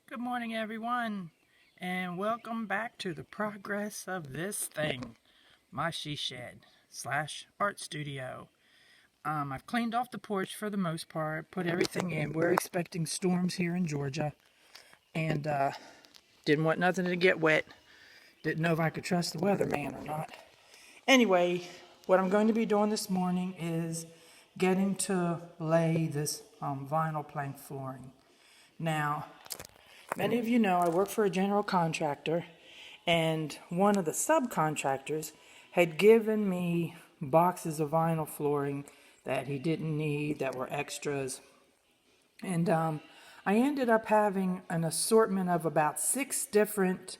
Good morning, everyone, and welcome back to the progress of this thing, my she shed / art studio. I've cleaned off the porch for the most part, put everything in. We're expecting storms here in Georgia, and didn't want nothing to get wet. Didn't know if I could trust the weatherman or not. Anyway, what I'm going to be doing this morning is getting to lay this vinyl plank flooring. Now, many of you know I work for a general contractor, and one of the subcontractors had given me boxes of vinyl flooring that he didn't need, that were extras. And I ended up having an assortment of about 6 different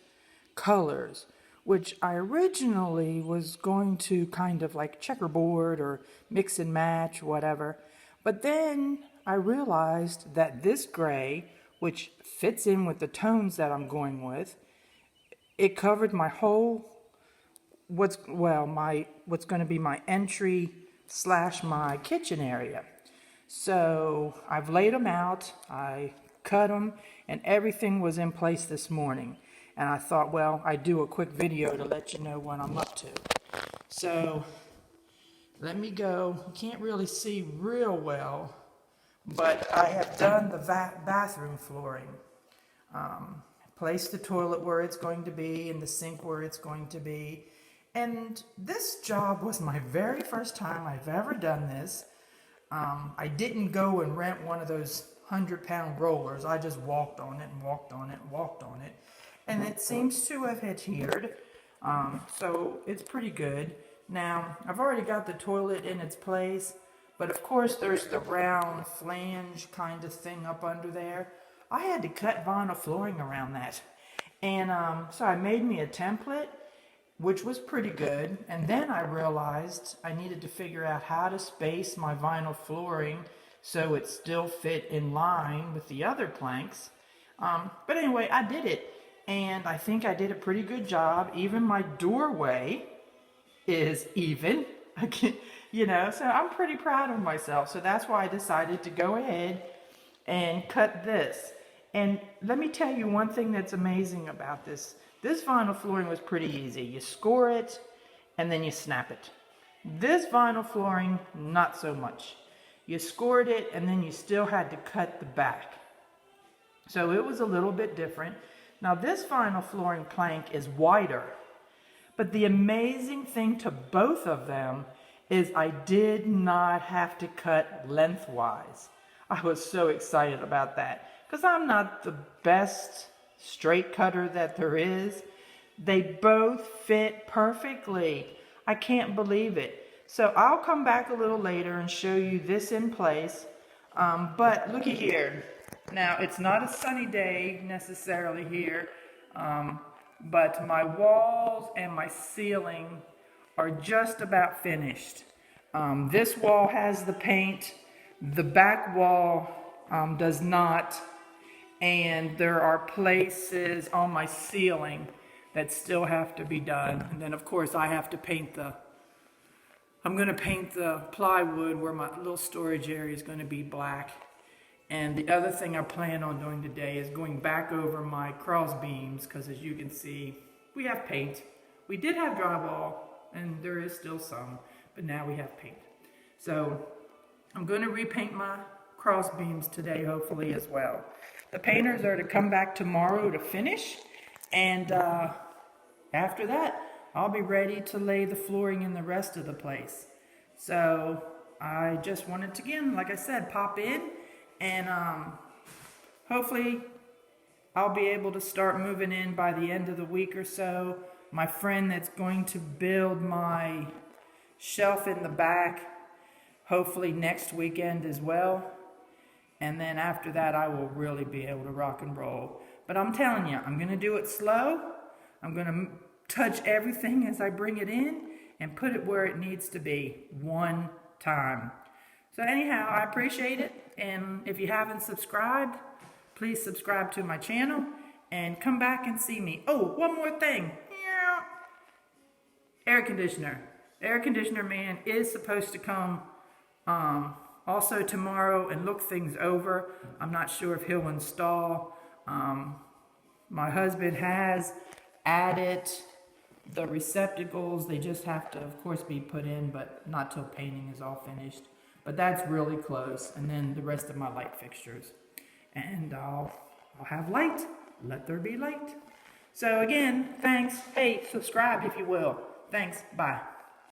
colors, which I originally was going to kind of like checkerboard or mix and match, whatever. But then I realized that this gray, which fits in with the tones that I'm going with, it covered my whole what's going to be my entry / my kitchen area. So I've laid them out, I cut them, and everything was in place this morning. And I thought, well, I'd do a quick video to let you know what I'm up to. So let me go. You can't really see real well, but I have done the bathroom flooring. Placed the toilet where it's going to be and the sink where it's going to be. And this job was my very first time I've ever done this. I didn't go and rent one of those 100-pound rollers. I just walked on it and walked on it and walked on it. And it seems to have adhered. So it's pretty good. Now, I've already got the toilet in its place, but of course there's the round flange kind of thing up under there. I had to cut vinyl flooring around that. And so I made me a template, which was pretty good. And then I realized I needed to figure out how to space my vinyl flooring so it still fit in line with the other planks. But anyway, I did it. And I think I did a pretty good job. Even my doorway is even. So I'm pretty proud of myself. So that's why I decided to go ahead and cut this. And let me tell you one thing that's amazing about this. This vinyl flooring was pretty easy. You score it and then you snap it. This vinyl flooring, not so much. You scored it and then you still had to cut the back. So it was a little bit different. Now this vinyl flooring plank is wider. But the amazing thing to both of them is I did not have to cut lengthwise. I was so excited about that because I'm not the best straight cutter that there is. They both fit perfectly. I can't believe it. So I'll come back a little later and show you this in place. But looky here. Now it's not a sunny day necessarily here. But my walls and my ceiling are just about finished. This wall has the paint. The back wall does not. And there are places on my ceiling that still have to be done. And then of course I have to paint I'm going to paint the plywood where my little storage area is going to be black. And the other thing I plan on doing today is going back over my cross beams because as you can see, we have paint. We did have drywall and there is still some, but now we have paint. So I'm going to repaint my cross beams today, hopefully as well. The painters are to come back tomorrow to finish, and after that, I'll be ready to lay the flooring in the rest of the place. So I just wanted to, again, like I said, pop in, and hopefully I'll be able to start moving in by the end of the week or so. My friend that's going to build my shelf in the back, hopefully next weekend as well. And then after that, I will really be able to rock and roll. But I'm telling you, I'm going to do it slow. I'm going to touch everything as I bring it in and put it where it needs to be one time. So anyhow, I appreciate it. And if you haven't subscribed, please subscribe to my channel and come back and see me. Oh, one more thing. Air conditioner. Air conditioner man is supposed to come also tomorrow and look things over. I'm not sure if he'll install My husband has added the receptacles. They just have to, of course, be put in, but not till painting is all finished. But that's really close. And then the rest of my light fixtures. And I'll have light. Let there be light. So again, thanks. Hey, subscribe if you will. Thanks. Bye.